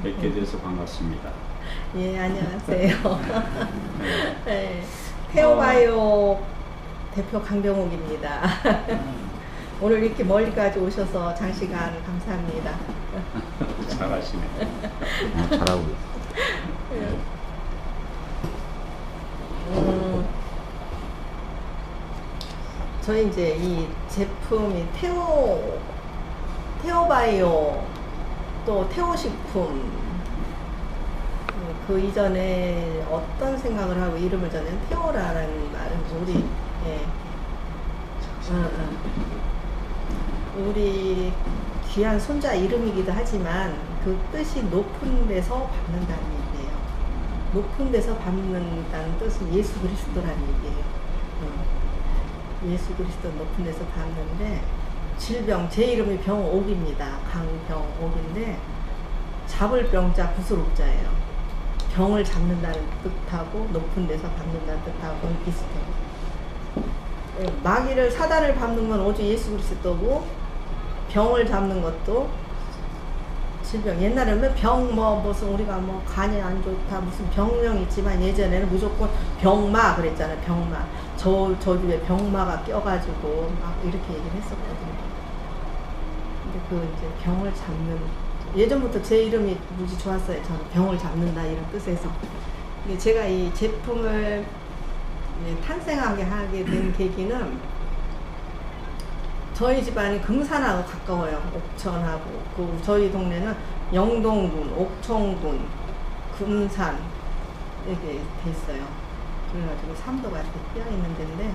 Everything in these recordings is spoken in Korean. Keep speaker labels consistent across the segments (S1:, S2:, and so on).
S1: 뵙게 돼서 반갑습니다.
S2: 예, 안녕하세요. 네, 테오바이오 대표 강병옥입니다. 오늘 이렇게 멀리까지 오셔서 장시간 감사합니다.
S1: 잘하시네.
S3: 잘하고
S2: 네. 저희 이제 이 제품이 테오바이오 또 테오식품 그 이전에 어떤 생각을 하고 이름을 저는 테오라는 말은 우리 우리 귀한 손자 이름이기도 하지만 그 뜻이 높은 데서 밟는다는 얘기예요. 높은 데서 밟는다는 뜻은 예수 그리스도라는 얘기예요. 예수 그리스도 높은 데서 밟는데 질병, 제 이름이 병옥입니다. 강병옥인데 잡을 병자 구슬옥자예요. 병을 잡는다는 뜻하고 높은 데서 밟는다는 뜻하고 비슷해요. 마귀를 사단을 밟는 건 오직 예수 그리스도고 병을 잡는 것도 질병. 옛날에는 병 무슨 우리가 뭐 간이 안 좋다 무슨 병명 있지만 예전에는 무조건 병마 그랬잖아요. 병마. 저 주에 병마가 껴가지고 막 이렇게 얘기를 했었거든요. 근데 그 이제 병을 잡는 예전부터 제 이름이 무지 좋았어요. 저는 병을 잡는다 이런 뜻에서. 근데 제가 이 제품을 탄생하게 하게 된 계기는 저희 집안이 금산하고 가까워요. 옥천하고 그 저희 동네는 영동군, 옥천군, 금산 이렇게 돼 있어요. 그래가지고 삼도가 이렇게 끼어 있는 데인데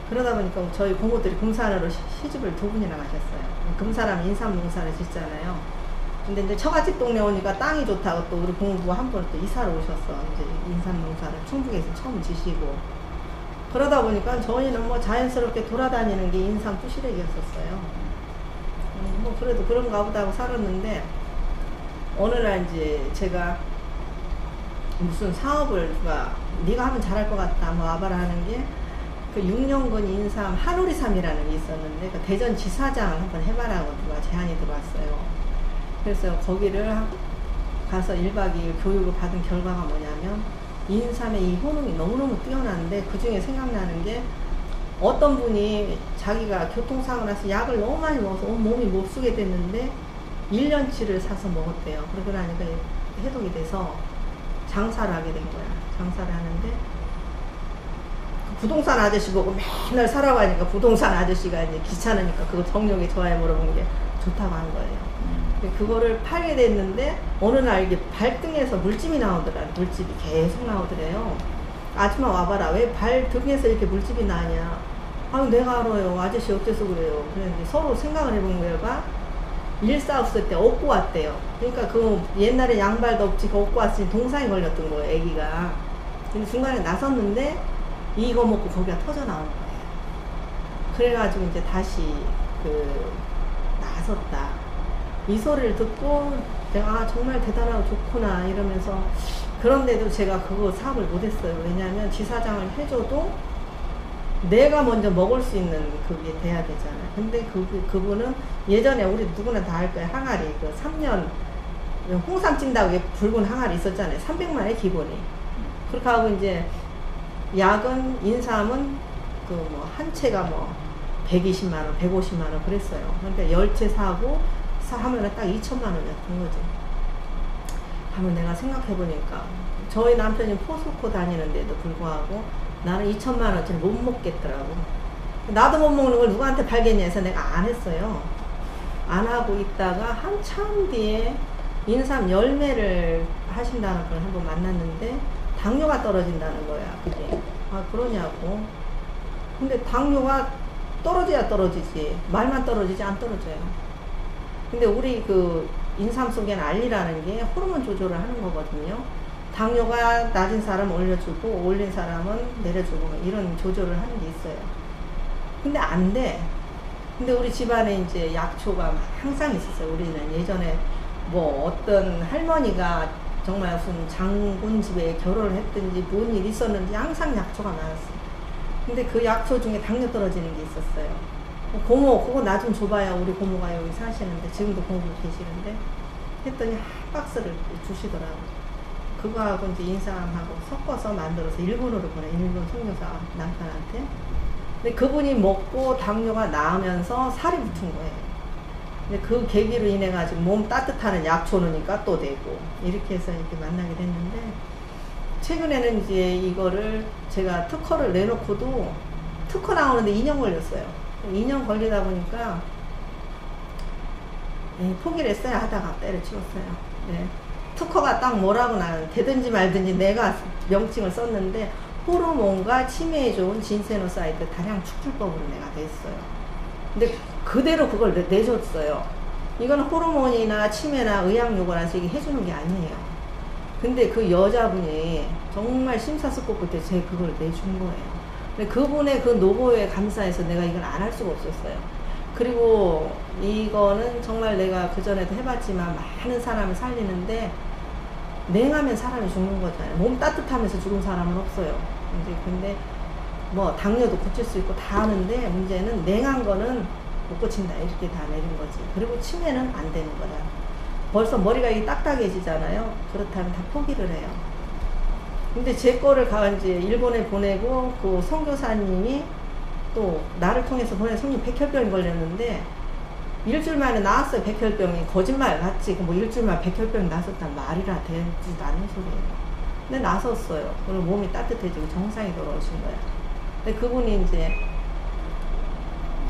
S2: 그러다 보니까 저희 고모들이 금산으로 시집을 두 분이나 가셨어요. 금산하면 인삼농사를 짓잖아요. 근데 이제 처갓집 동네 오니까 땅이 좋다고 또 우리 고모부가 한 번 또 이사를 오셨어. 이제 인삼농사를 충북에서 처음 지시고 그러다 보니까 저희는 뭐 자연스럽게 돌아다니는 게 인삼 푸시래기였었어요. 뭐 그래도 그런가 보다 하고 살았는데 어느 날 이제 제가 무슨 사업을 누가 네가 하면 잘할 것 같다 뭐 와봐라 하는 게 그 6년근 인삼 한오리삼이라는 게 있었는데 그 대전 지사장을 한번 해봐라고 누가 제안이 들어왔어요. 그래서 거기를 가서 1박 2일 교육을 받은 결과가 뭐냐면 인삼의 이 효능이 너무너무 뛰어난데 그 중에 생각나는 게 어떤 분이 자기가 교통사고 나서 약을 너무 많이 먹어서 온 몸이 못 쓰게 됐는데 1년치를 사서 먹었대요. 그러고 나니까 해독이 돼서 장사를 하게 된 거야. 장사를 하는데 그 부동산 아저씨 보고 맨날 사라고 하니까 부동산 아저씨가 이제 귀찮으니까 그거 정력이 좋아요 물어본 게 좋다고 한 거예요. 그거를 팔게 됐는데 어느 날 이게 발등에서 물집이 나오더라. 물집이 계속 나오더래요. 아줌마 와봐라. 왜 발등에서 이렇게 물집이 나냐. 아유 내가 알아요. 아저씨 어째서 그래요. 그랬는데 서로 생각을 해본 거예요. 일 싸웠을 때 업고 왔대요. 그러니까 그 옛날에 양발도 없지 그 업고 왔으니 동상이 걸렸던 거예요. 애기가. 근데 중간에 나섰는데 이거 먹고 거기가 터져 나온 거예요. 그래가지고 이제 다시 나섰다. 이 소리를 듣고 내가 정말 대단하고 좋구나 이러면서 그런데도 제가 그거 사업을 못했어요. 왜냐하면 지사장을 해줘도 내가 먼저 먹을 수 있는 그게 돼야 되잖아요. 근데 그분은 예전에 우리 누구나 다 알 거예요. 항아리 그 3년 홍삼 찐다고 붉은 항아리 있었잖아요. 300만에 기본이. 그렇게 하고 이제 약은 인삼은 그 뭐 한 채가 뭐 120만원, 150만원 그랬어요. 그러니까 10채 사고 하면은 딱 2천만 원이었던 거지. 하면 내가 생각해보니까 저희 남편이 포스코 다니는데도 불구하고 나는 2천만 원짜리 못 먹겠더라고. 나도 못 먹는 걸 누구한테 팔겠냐 해서 내가 안 했어요. 안 하고 있다가 한참 뒤에 인삼 열매를 하신다는 걸 한번 만났는데 당뇨가 떨어진다는 거야. 그게. 아 그러냐고. 근데 당뇨가 떨어져야 떨어지지. 말만 떨어지지 안 떨어져요. 근데 우리 그 인삼 속에는 알리라는 게 호르몬 조절을 하는 거거든요. 당뇨가 낮은 사람 올려주고 올린 사람은 내려주고 이런 조절을 하는 게 있어요. 근데 안 돼. 근데 우리 집안에 이제 약초가 항상 있었어요. 우리는 예전에 뭐 어떤 할머니가 정말 무슨 장군 집에 결혼을 했든지 뭔 일 있었는지 항상 약초가 나왔어요. 근데 그 약초 중에 당뇨 떨어지는 게 있었어요. 고모 그거 나 좀 줘봐요. 우리 고모가 여기 사시는데 지금도 고모 계시는데 했더니 한 박스를 주시더라고. 그거하고 이제 인삼하고 섞어서 만들어서 일본으로 보내. 일본 선교사 남편한테. 근데 그분이 먹고 당뇨가 나으면서 살이 붙은 거예요. 근데 그 계기로 인해 가지고 몸 따뜻하는 약초 넣으니까 또 되고 이렇게 해서 이렇게 만나게 됐는데, 최근에는 이제 이거를 제가 특허를 내놓고도 특허 나오는데 2년 걸렸어요. 2년 걸리다 보니까 포기를 했어요. 하다가 때려치웠어요. 네. 특허가 딱 뭐라고 나는 되든지 말든지 내가 명칭을 썼는데, 호르몬과 치매에 좋은 진세노사이드 다량 축출법으로 내가 냈어요. 근데 그대로 그걸 내줬어요. 이건 호르몬이나 치매나 의학요구라서 이게 해주는 게 아니에요. 근데 그 여자분이 정말 심사숙고할 제 그걸 내준 거예요. 근데 그분의 그 노고에 감사해서 내가 이걸 안 할 수가 없었어요. 그리고 이거는 정말 내가 그전에도 해봤지만 많은 사람을 살리는데, 냉하면 사람이 죽는 거잖아요. 몸 따뜻하면서 죽은 사람은 없어요. 이제 근데 뭐 당뇨도 고칠 수 있고 다 하는데, 문제는 냉한 거는 못 고친다 이렇게 다 내린 거지. 그리고 치매는 안 되는 거다. 벌써 머리가 딱딱해지잖아요. 그렇다면 다 포기를 해요. 근데 제 거를 이제 일본에 보내고, 그 선교사님이 또 나를 통해서 보낸 손님 백혈병이 걸렸는데, 일주일 만에 나았어요. 백혈병이. 거짓말 같지. 뭐 일주일 만에 백혈병이 나섰단 말이라 되지도 않는 소리예요. 근데 나섰어요. 오늘 몸이 따뜻해지고 정상이 돌아오신 거예요. 근데 그분이 이제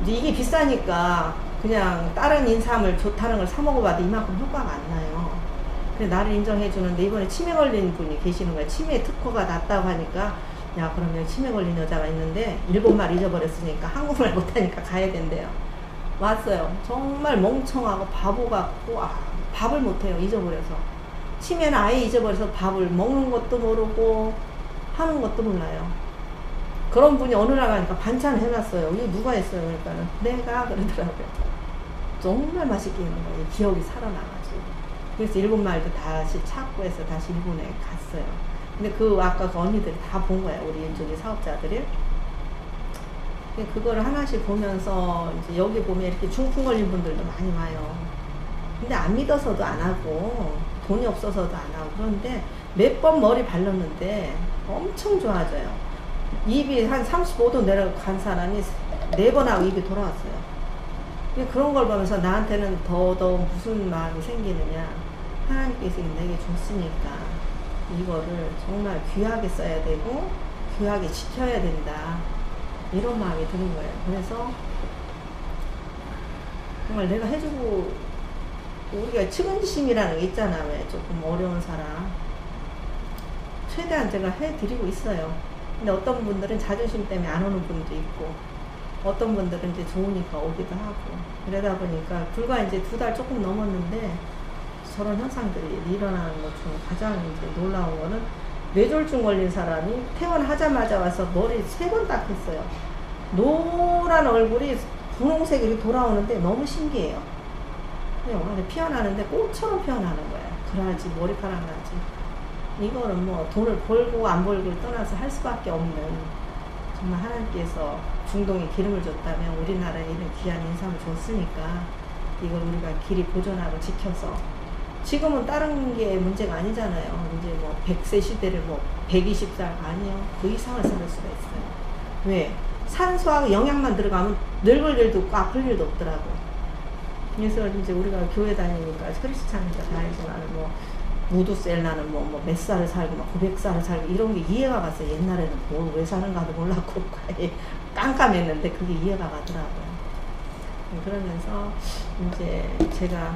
S2: 이게 비싸니까 그냥 다른 인삼을 좋다는 걸 사 먹어봐도 이만큼 효과가 안 나요. 근데 나를 인정해 주는데, 이번에 치매 걸린 분이 계시는 거예요. 치매 특허가 났다고 하니까, 야 그러면 치매 걸린 여자가 있는데 일본말 잊어버렸으니까 한국말 못하니까 가야 된대요. 왔어요. 정말 멍청하고 바보 같고, 밥을 못해요. 잊어버려서. 치매는 아예 잊어버려서 밥을 먹는 것도 모르고 하는 것도 몰라요. 그런 분이 어느 날 가니까 반찬을 해놨어요. 이거 누가 했어요? 그러니까는 내가 그러더라고요. 정말 맛있게 해놓은 거예요. 기억이 살아나가지고. 그래서 일본말도 다시 찾고 해서 다시 일본에 갔어요. 근데 아까 그 언니들이 다 본 거예요. 우리 이쪽에 사업자들이. 그거를 하나씩 보면서, 이제 여기 보면 이렇게 중풍 걸린 분들도 많이 와요. 근데 안 믿어서도 안 하고, 돈이 없어서도 안 하고, 그런데 몇 번 머리 발랐는데 엄청 좋아져요. 입이 한 35도 내려간 사람이 4번 하고 입이 돌아왔어요. 그런 걸 보면서 나한테는 더 무슨 마음이 생기느냐. 하나님께서 내게 줬으니까 이거를 정말 귀하게 써야 되고, 귀하게 지켜야 된다. 이런 마음이 드는 거예요. 그래서 정말 내가 해주고, 우리가 측은지심이라는 게 있잖아. 왜 조금 어려운 사람 최대한 제가 해드리고 있어요. 근데 어떤 분들은 자존심 때문에 안 오는 분도 있고, 어떤 분들은 이제 좋으니까 오기도 하고, 그러다 보니까 불과 이제 2달 조금 넘었는데 저런 현상들이 일어나는 것 중 가장 이제 놀라운 거는, 뇌졸중 걸린 사람이 퇴원하자마자 와서 머리 3번 딱 했어요. 노란 얼굴이 분홍색으로 돌아오는데 너무 신기해요. 그냥 피어나는데 꽃처럼 피어나는 거야. 그래야지 머리카락 나지. 이거는 뭐 돈을 벌고 안 벌고를 떠나서 할 수밖에 없는, 정말 하나님께서 중동에 기름을 줬다면 우리나라에 이런 귀한 인삼을 줬으니까 이걸 우리가 길이 보존하고 지켜서, 지금은 다른 게 문제가 아니잖아요. 이제 뭐 100세 시대를 뭐 120살 아니요. 그 이상을 살 수가 있어요. 왜? 산소하고 영양만 들어가면 늙을 일도 없고 아플 일도 없더라고. 그래서 이제 우리가 교회 다니니까 크리스찬이니까 다니지만 뭐 무두셀 나는 뭐 몇 살을 살고 막 900살을 살고 이런 게 이해가 갔어요. 옛날에는 뭘 왜 사는가도 몰랐고 깜깜했는데 그게 이해가 가더라고요. 그러면서 이제 제가